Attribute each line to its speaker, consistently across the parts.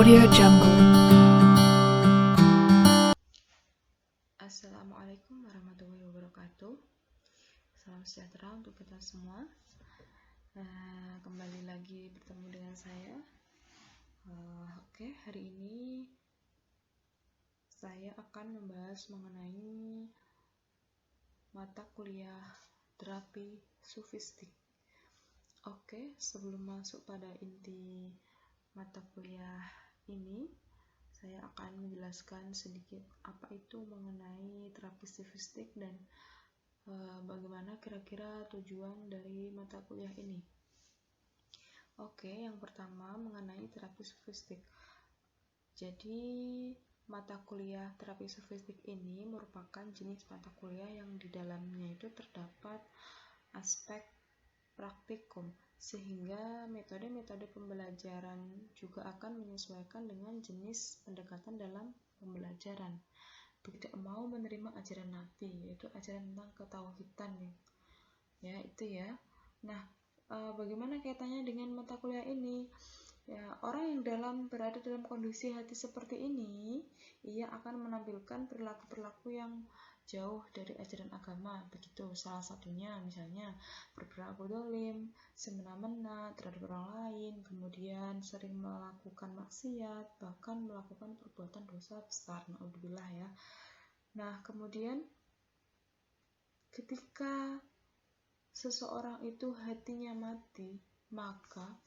Speaker 1: AudioJungle.
Speaker 2: Assalamualaikum warahmatullahi wabarakatuh. Salam sejahtera untuk kita semua. Kembali lagi bertemu dengan saya. Hari ini saya akan membahas mengenai mata kuliah terapi sufistik. Sebelum masuk pada inti mata kuliah ini, saya akan menjelaskan sedikit apa itu mengenai terapi sufistik dan bagaimana kira-kira tujuan dari mata kuliah ini. Yang pertama mengenai terapi sufistik. Jadi mata kuliah terapi sufistik ini merupakan jenis mata kuliah yang di dalamnya itu terdapat aspek praktikum, sehingga metode-metode pembelajaran juga akan menyesuaikan dengan jenis pendekatan dalam pembelajaran. Tidak mau menerima ajaran Nabi, yaitu ajaran tentang ketauhidan bagaimana kaitannya dengan mata kuliah ini? Orang yang berada dalam kondisi hati seperti ini, ia akan menampilkan perilaku-perilaku yang jauh dari ajaran agama. Begitu salah satunya, misalnya berperilaku dolim, semena-mena terhadap orang lain, kemudian sering melakukan maksiat, bahkan melakukan perbuatan dosa besar. Naudzubillah ya. Kemudian ketika seseorang itu hatinya mati, maka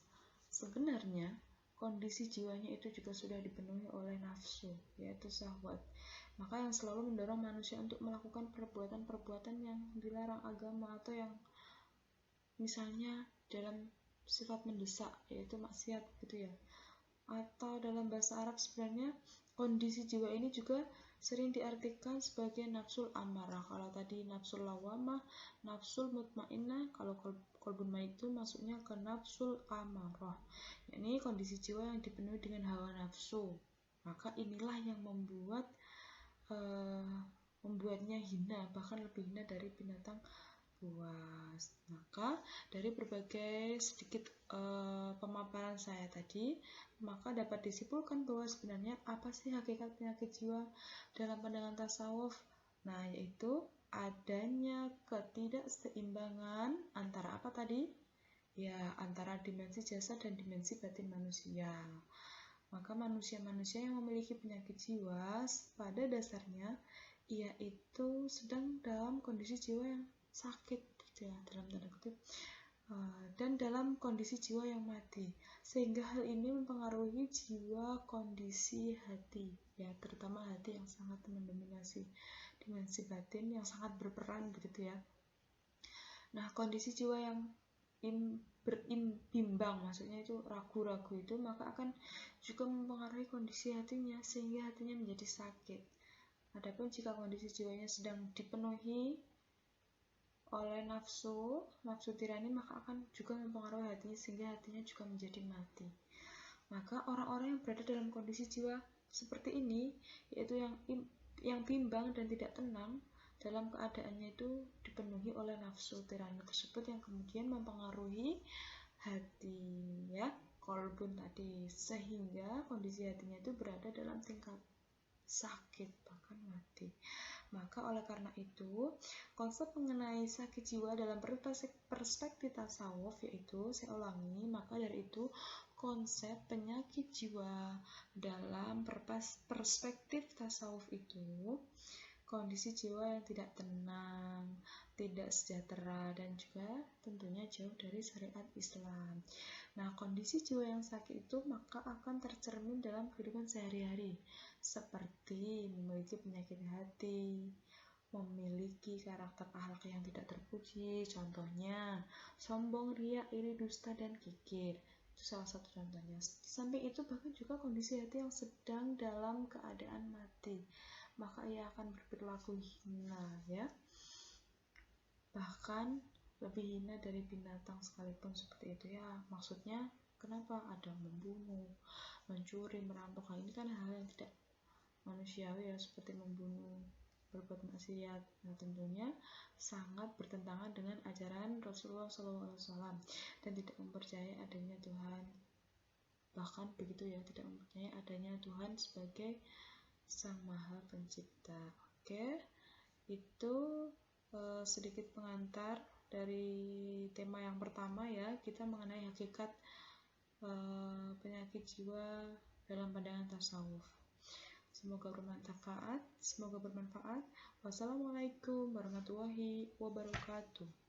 Speaker 2: sebenarnya kondisi jiwanya itu juga sudah dipenuhi oleh nafsu, yaitu syahwat. Maka yang selalu mendorong manusia untuk melakukan perbuatan-perbuatan yang dilarang agama, atau yang misalnya dalam sifat mendesak, yaitu maksiat gitu ya. Atau dalam bahasa Arab sebenarnya kondisi jiwa ini juga sering diartikan sebagai nafsul amarah. Kalau tadi nafsul lawamah, nafsul mutmainnah, kalau qalbun mait itu masuknya ke nafsul amarah. Ini kondisi jiwa yang dipenuhi dengan hawa nafsu. Maka inilah yang membuatnya hina, bahkan lebih hina dari binatang buas. Maka dari berbagai sedikit pemaparan saya tadi, maka dapat disimpulkan bahwa sebenarnya apa sih hakikat penyakit jiwa dalam pandangan tasawuf? Yaitu adanya ketidakseimbangan antara apa tadi? Antara dimensi jasad dan dimensi batin manusia. Maka manusia-manusia yang memiliki penyakit jiwa pada dasarnya ia itu sedang dalam kondisi jiwa yang sakit dalam tanda kutip, dan dalam kondisi jiwa yang mati, sehingga hal ini mempengaruhi jiwa kondisi hati, terutama hati yang sangat mendominasi dimensi batin yang sangat berperan begitu ya. Kondisi jiwa yang bimbang, maksudnya itu ragu-ragu itu, maka akan juga mempengaruhi kondisi hatinya sehingga hatinya menjadi sakit. Adapun jika kondisi jiwanya sedang dipenuhi oleh nafsu tirani, maka akan juga mempengaruhi hatinya sehingga hatinya juga menjadi mati. Maka orang-orang yang berada dalam kondisi jiwa seperti ini, yaitu yang bimbang dan tidak tenang, dalam keadaannya itu dipenuhi oleh nafsu tirani tersebut yang kemudian mempengaruhi hati, qalbun tadi, sehingga kondisi hatinya itu berada dalam tingkat sakit bahkan mati. Maka oleh karena itu, konsep mengenai sakit jiwa dalam perspektif tasawuf, yaitu, saya ulangi, maka dari itu konsep penyakit jiwa dalam perspektif tasawuf itu kondisi jiwa yang tidak tenang, tidak sejahtera, dan juga tentunya jauh dari syariat Islam. Kondisi jiwa yang sakit itu maka akan tercermin dalam kehidupan sehari-hari, seperti memiliki penyakit hati, memiliki karakter akhlak yang tidak terpuji, contohnya sombong, ria, iri, dusta, dan kikir. Itu salah satu contohnya. Di samping itu bahkan juga kondisi hati yang sedang dalam keadaan mati, maka ia akan berperilaku hina, bahkan lebih hina dari binatang sekalipun seperti itu Maksudnya kenapa? Ada membunuh, mencuri, merampok. Ini kan hal yang tidak manusiawi seperti membunuh, berbuat maksiat. Tentunya sangat bertentangan dengan ajaran Rasulullah SAW dan tidak mempercayai adanya Tuhan. bahkan begitu ya, tidak mempercayai adanya Tuhan sebagai Sang Maha Pencipta. Oke, itu sedikit pengantar dari tema yang pertama ya, kita mengenai hakikat penyakit jiwa dalam pandangan tasawuf. Semoga bermanfaat. Wassalamualaikum warahmatullahi wabarakatuh.